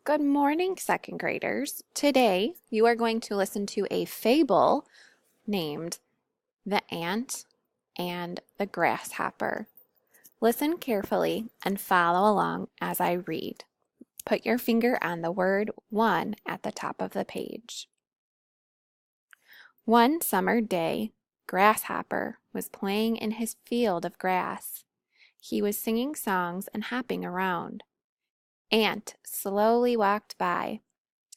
Good morning, second graders. Today you are going to listen to a fable named The Ant and the Grasshopper. Listen carefully and follow along as I read. Put your finger on the word one at the top of the page. One summer day, Grasshopper was playing in his field of grass. He was singing songs and hopping around. Ant slowly walked by.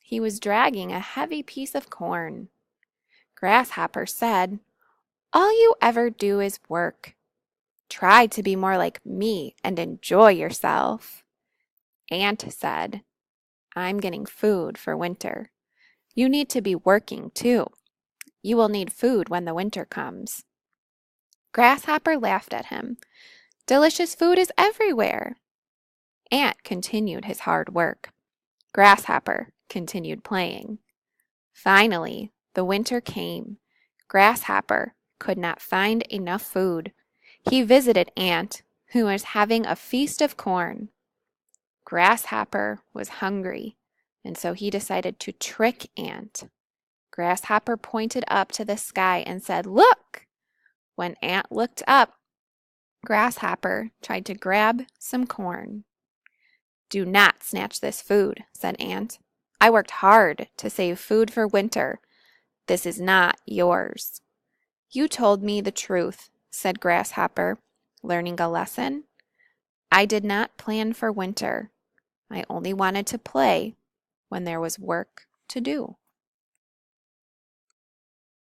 He was dragging a heavy piece of corn. Grasshopper said, "All you ever do is work. Try to be more like me and enjoy yourself." Ant said, "I'm getting food for winter. You need to be working too. You will need food when the winter comes." Grasshopper laughed at him. "Delicious food is everywhere." Ant continued his hard work. Grasshopper continued playing. Finally, the winter came. Grasshopper could not find enough food. He visited Ant, who was having a feast of corn. Grasshopper was hungry, and so he decided to trick Ant. Grasshopper pointed up to the sky and said, "Look!" When Ant looked up, Grasshopper tried to grab some corn. "Do not snatch this food," said Ant. "I worked hard to save food for winter. This is not yours." "You told me the truth," said Grasshopper, learning a lesson. "I did not plan for winter. I only wanted to play when there was work to do."